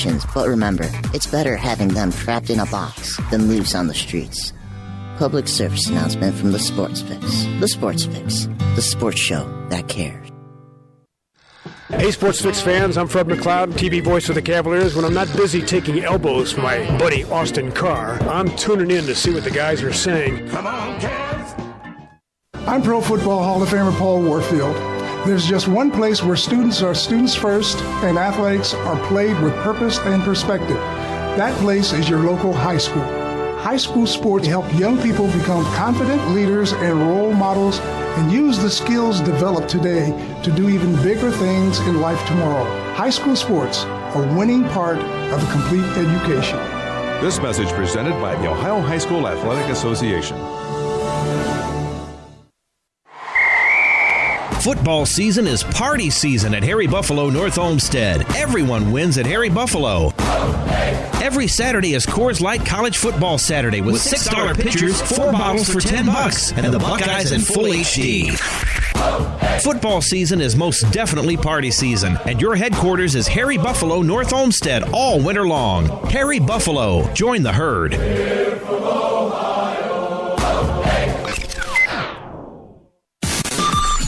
restrictions, but remember, it's better having them trapped in a box than loose on the streets. Public service announcement from the Sports Fix. The Sports Fix, the sports show that cares. Hey, Sports Fix fans, I'm Fred McLeod, TV voice of the Cavaliers. When I'm not busy taking elbows for my buddy Austin Carr, I'm tuning in to see what the guys are saying. Come on, Cavs! I'm Pro Football Hall of Famer Paul Warfield. There's just one place where students are students first and athletics are played with purpose and perspective. That place is your local high school. High school sports help young people become confident leaders and role models and use the skills developed today to do even bigger things in life tomorrow. High school sports, a winning part of a complete education. This message presented by the Ohio High School Athletic Association. Football season is party season at Harry Buffalo North Olmsted. Everyone wins at Harry Buffalo. Every Saturday is Coors Light College Football Saturday with $6 pitchers, 4 bottles for $10, and the Buckeyes in full HD. Football season is most definitely party season, and your headquarters is Harry Buffalo North Olmsted all winter long. Harry Buffalo, join the herd.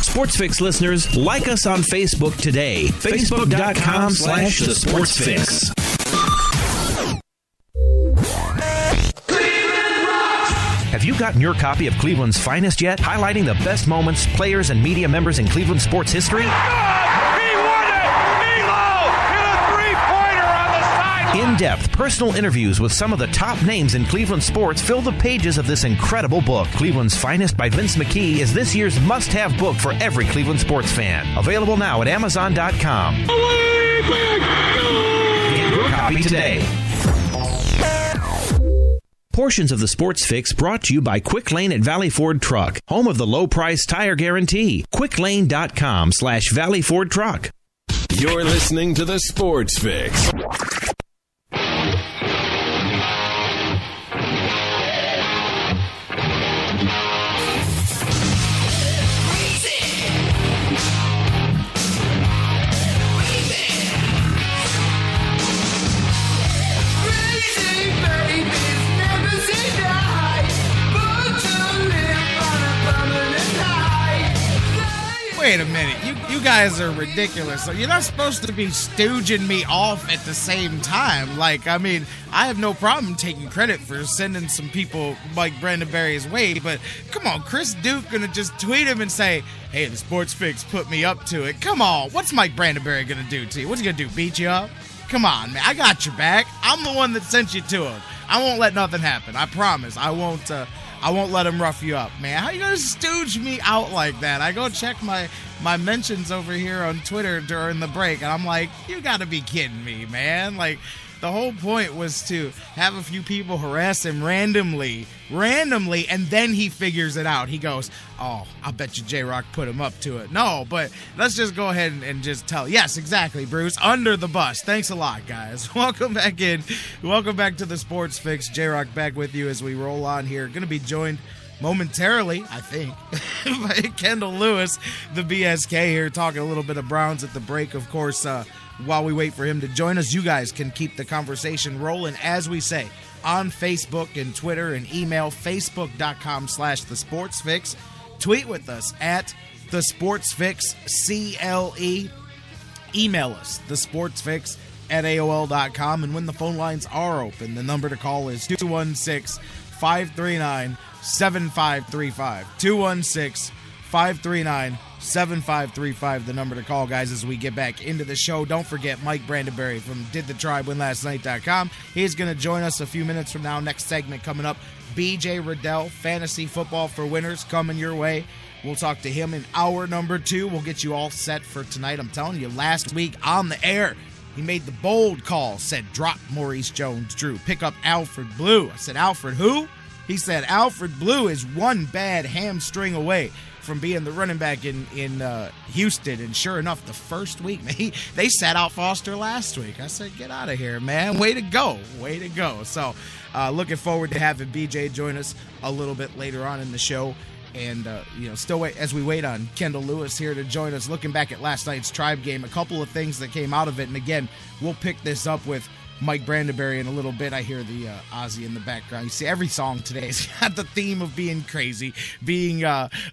Sports Fix listeners, like us on Facebook today. Facebook.com/The Sports Fix. Have you gotten your copy of Cleveland's Finest yet? Highlighting the best moments, players, and media members in Cleveland sports history? He won it! Milo hit a three-pointer on the side. In-depth personal interviews with some of the top names in Cleveland sports fill the pages of this incredible book. Cleveland's Finest by Vince McKee is this year's must-have book for every Cleveland sports fan. Available now at Amazon.com. Get your copy today. Portions of the Sports Fix brought to you by Quick Lane at Valley Ford Truck, home of the low price tire guarantee. QuickLane.com/Valley Ford Truck. You're listening to the Sports Fix. Wait a minute, you guys are ridiculous. You're not supposed to be stooging me off at the same time. Like, I mean, I have no problem taking credit for sending some people like Brandon Berry's way, but come on, Chris Duke gonna just tweet him and say, hey, the Sports Fix put me up to it. Come on, what's Mike Brandon Berry gonna do to you? What's he gonna do, beat you up? Come on, man, I got your back. I'm the one that sent you to him. I won't let nothing happen. I promise. I won't let him rough you up, man. How you gonna stooge me out like that? I go check my mentions over here on Twitter during the break, and I'm like, you gotta be kidding me, man. Like, the whole point was to have a few people harass him randomly, and then he figures it out. He goes, oh, I bet you J-Rock put him up to it. No, but let's just go ahead and just tell. Yes, exactly, Bruce. Under the bus. Thanks a lot, guys. Welcome back in. Welcome back to the Sports Fix. J-Rock back with you as we roll on here. Going to be joined momentarily, I think, by Kendall Lewis, the BSK here, talking a little bit of Browns at the break. Of course, while we wait for him to join us, you guys can keep the conversation rolling, as we say, on Facebook and Twitter and email, facebook.com/The Sports Fix. Tweet with us at The Sports Fix CLE. Email us, thesportsfix@AOL.com. And when the phone lines are open, the number to call is 216-539-7535. 216-539-7535, the number to call, guys, as we get back into the show. Don't forget Mike Brandenberry from DidTheTribeWinLastNight.com. He's going to join us a few minutes from now. Next segment coming up, BJ Rudell, Fantasy Football for Winners, coming your way. We'll talk to him in hour number 2. We'll get you all set for tonight. I'm telling you, last week on the air, he made the bold call, said drop Maurice Jones-Drew, pick up Alfred Blue. I said, Alfred who? He said, Alfred Blue is one bad hamstring away from being the running back in Houston. And sure enough, the first week, they sat out Foster last week. I said, get out of here, man. Way to go. Way to go. So looking forward to having BJ join us a little bit later on in the show. And, still wait as we wait on Kendall Lewis here to join us. Looking back at last night's Tribe game, a couple of things that came out of it. And again, we'll pick this up with Mike Brandenberry in a little bit. I hear the Ozzy in the background. You see, every song today has got the theme of being crazy, being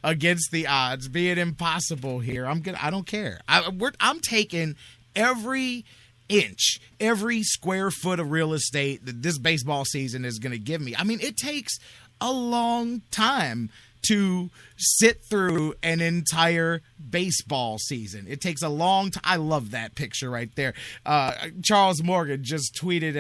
against the odds, being impossible here. I don't care. I'm taking every inch, every square foot of real estate that this baseball season is going to give me. I mean, it takes a long time to sit through an entire baseball season. It takes a long time. I love that picture right there. Charles Morgan just tweeted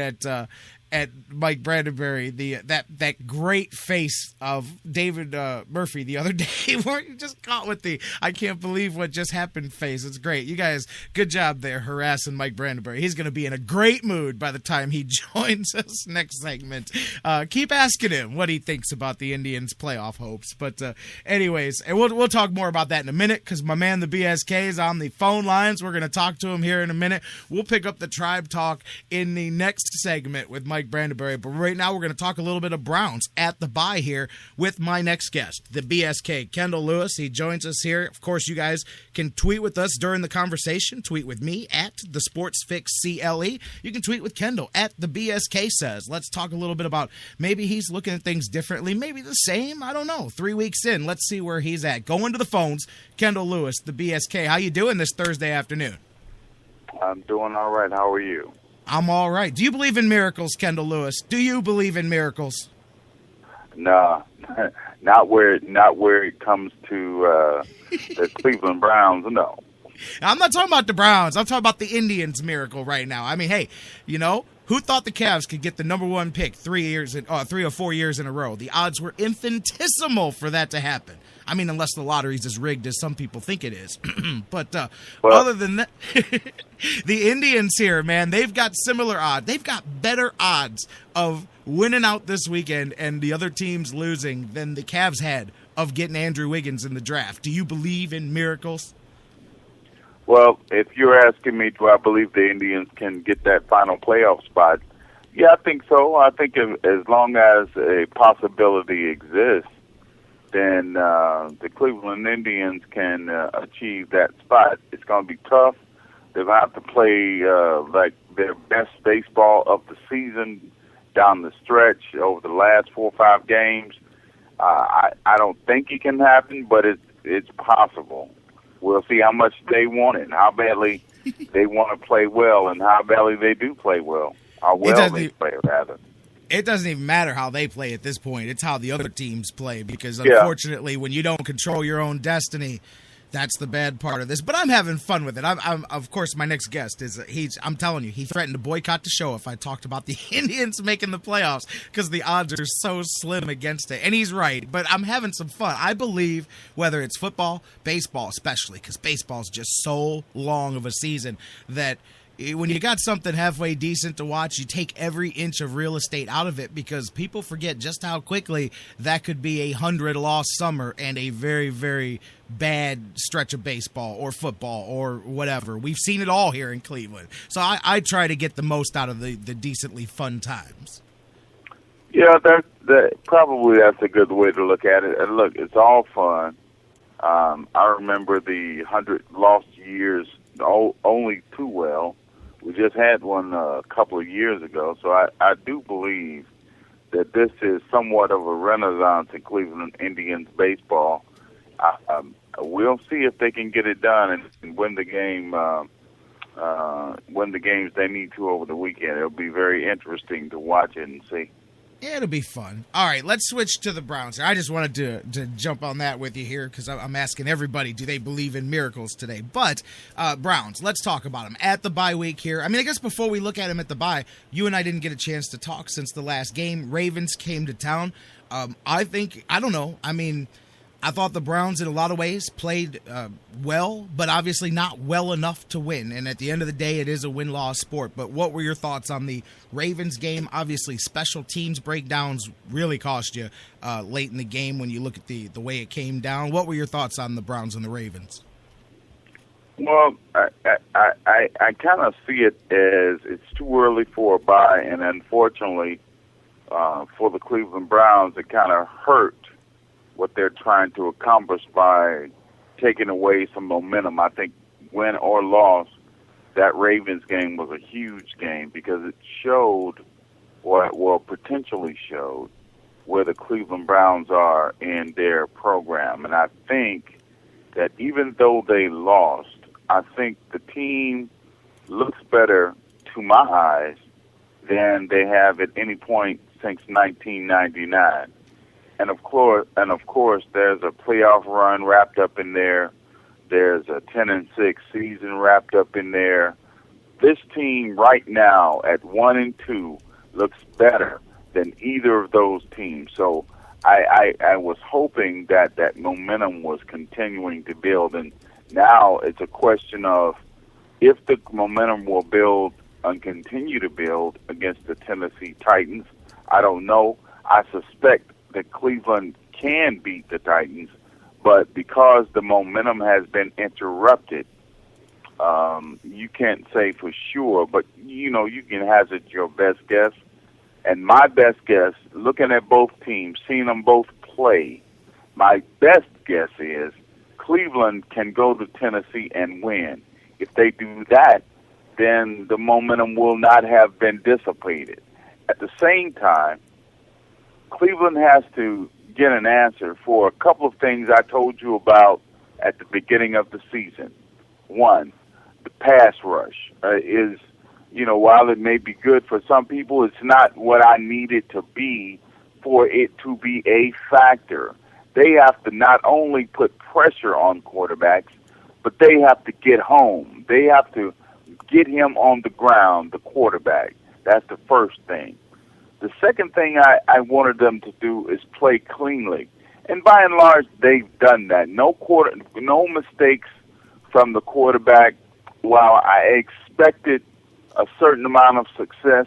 at Mike Brandenberry that great face of David Murphy the other day, where you just caught with the I can't believe what just happened face. It's great. You guys, good job there harassing Mike Brandenberry. He's going to be in a great mood by the time he joins us next segment. Keep asking him what he thinks about the Indians' playoff hopes. But anyways, and we'll talk more about that in a minute because my man the BSK is on the phone lines. We're going to talk to him here in a minute. We'll pick up the Tribe Talk in the next segment with Mike Brandenberry, but right now we're going to talk a little bit of Browns at the bye here with my next guest, the BSK Kendall Lewis. He joins us here. Of course, you guys can tweet with us during the conversation. Tweet with me at the Sports Fix CLE. You can tweet with Kendall at the BSK Says. Let's talk a little bit about maybe he's looking at things differently, maybe the same. I don't know. 3 weeks in, let's see where he's at. Going to the phones, Kendall Lewis, the BSK. How you doing this Thursday afternoon? I'm doing all right. How are you? I'm all right. Do you believe in miracles, Kendall Lewis? Do you believe in miracles? No, not where it comes to the Cleveland Browns. No. I'm not talking about the Browns. I'm talking about the Indians' miracle right now. I mean, hey, you know, who thought the Cavs could get the number one pick 3 or 4 years in a row? The odds were infinitesimal for that to happen. I mean, unless the lottery's as rigged as some people think it is. But other than that, the Indians here, man, they've got similar odds. They've got better odds of winning out this weekend and the other teams losing than the Cavs had of getting Andrew Wiggins in the draft. Do you believe in miracles? Well, if you're asking me, do I believe the Indians can get that final playoff spot? Yeah, I think so. I think as long as a possibility exists, then the Cleveland Indians can achieve that spot. It's going to be tough. They're going to have to play like their best baseball of the season down the stretch over the last 4 or 5 games. I don't think it can happen, but it's possible. We'll see how much they want it, how badly they want to play well, and how badly they do play well. How well they play, rather. It doesn't even matter how they play at this point. It's how the other teams play because, unfortunately, when you don't control your own destiny, that's the bad part of this. But I'm having fun with it. I'm of course, my next guest is I'm telling you, he threatened to boycott the show if I talked about the Indians making the playoffs because the odds are so slim against it. And he's right, but I'm having some fun. I believe whether it's football, baseball especially, because baseball's just so long of a season that when you got something halfway decent to watch, you take every inch of real estate out of it because people forget just how quickly that could be a 100-loss summer and a very, very bad stretch of baseball or football or whatever. We've seen it all here in Cleveland. So I try to get the most out of the decently fun times. Yeah, probably that's a good way to look at it. And look, it's all fun. I remember the 100 lost years only too well. We just had one a couple of years ago, so I do believe that this is somewhat of a renaissance in Cleveland Indians baseball. We'll see if they can get it done and win the game, win the games they need to over the weekend. It'll be very interesting to watch it and see. Yeah, it'll be fun. All right, let's switch to the Browns. I just wanted to jump on that with you here because I'm asking everybody, do they believe in miracles today? But Browns, let's talk about them. At the bye week here, I mean, I guess before we look at them at the bye, you and I didn't get a chance to talk since the last game. Ravens came to town. I don't know. I mean, I thought the Browns in a lot of ways played well, but obviously not well enough to win. And at the end of the day, it is a win-loss sport. But what were your thoughts on the Ravens game? Obviously, special teams breakdowns really cost you late in the game when you look at the way it came down. What were your thoughts on the Browns and the Ravens? Well, I kind of see it as it's too early for a bye, and unfortunately for the Cleveland Browns, it kind of hurt what they're trying to accomplish by taking away some momentum. I think win or loss, that Ravens game was a huge game because it showed, or potentially showed, where the Cleveland Browns are in their program. And I think that even though they lost, I think the team looks better to my eyes than they have at any point since 1999. And of course, there's a playoff run wrapped up in there. There's a 10-6 season wrapped up in there. This team right now at 1-2 looks better than either of those teams. So I was hoping that momentum was continuing to build, and now it's a question of if the momentum will build and continue to build against the Tennessee Titans. I don't know. I suspect that Cleveland can beat the Titans, but because the momentum has been interrupted, you can't say for sure, but you can hazard your best guess. And my best guess, looking at both teams, seeing them both play, my best guess is Cleveland can go to Tennessee and win. If they do that, then the momentum will not have been dissipated. At the same time, Cleveland has to get an answer for a couple of things I told you about at the beginning of the season. One, the pass rush is, while it may be good for some people, it's not what I need it to be for it to be a factor. They have to not only put pressure on quarterbacks, but they have to get home. They have to get him on the ground, the quarterback. That's the first thing. The second thing I wanted them to do is play cleanly. And by and large, they've done that. No mistakes from the quarterback. While I expected a certain amount of success,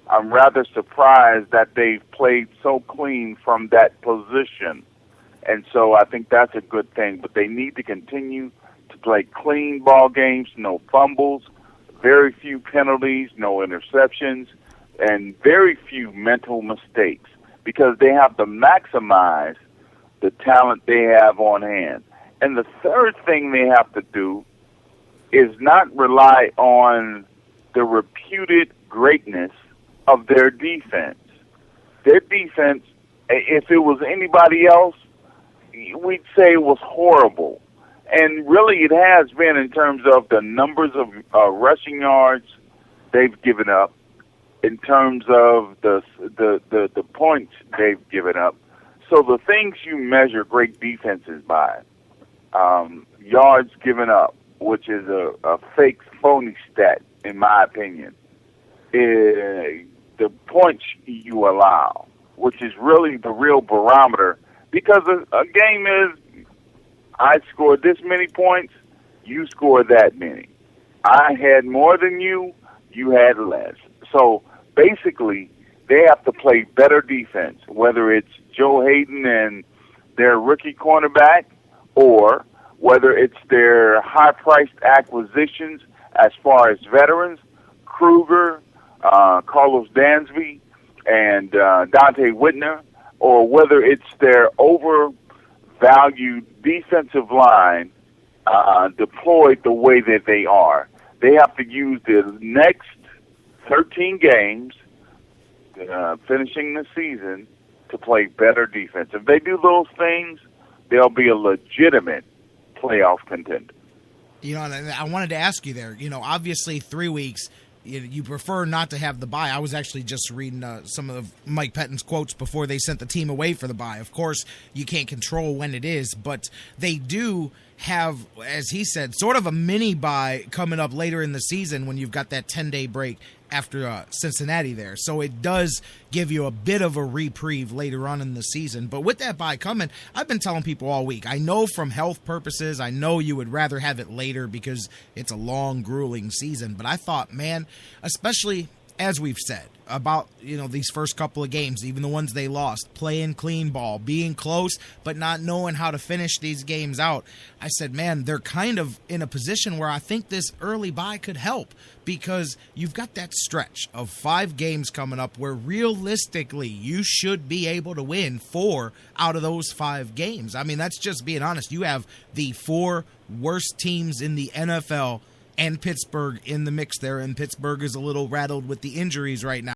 I'm rather surprised that they've played so clean from that position. And so I think that's a good thing. But they need to continue to play clean ball games, no fumbles, very few penalties, no interceptions, and very few mental mistakes, because they have to maximize the talent they have on hand. And the third thing they have to do is not rely on the reputed greatness of their defense. Their defense, if it was anybody else, we'd say it was horrible. And really it has been in terms of the numbers of rushing yards they've given up, in terms of the points they've given up. So the things you measure great defenses by, yards given up, which is a fake, phony stat, in my opinion, is the points you allow, which is really the real barometer, because a game is, I scored this many points, you scored that many. I had more than you, you had less. So basically, they have to play better defense, whether it's Joe Hayden and their rookie cornerback, or whether it's their high-priced acquisitions as far as veterans, Kruger, Carlos Dansby, and Dante Whitner, or whether it's their overvalued defensive line deployed the way that they are. They have to use the next 13 games, finishing the season, to play better defense. If they do those things, they'll be a legitimate playoff contender. And I wanted to ask you there, obviously 3 weeks, you prefer not to have the bye. I was actually just reading some of Mike Pettine's quotes before they sent the team away for the bye. Of course, you can't control when it is, but they do have, as he said, sort of a mini bye coming up later in the season when you've got that 10-day break after Cincinnati there. So it does give you a bit of a reprieve later on in the season. But with that bye coming, I've been telling people all week, I know from health purposes, I know you would rather have it later because it's a long, grueling season. But I thought, man, especially as we've said about, these first couple of games, even the ones they lost, playing clean ball, being close, but not knowing how to finish these games out. I said, man, they're kind of in a position where I think this early bye could help, because you've got that stretch of 5 games coming up where realistically you should be able to win 4 out of those 5 games. I mean, that's just being honest. You have the 4 worst teams in the NFL and Pittsburgh in the mix there, and Pittsburgh is a little rattled with the injuries right now.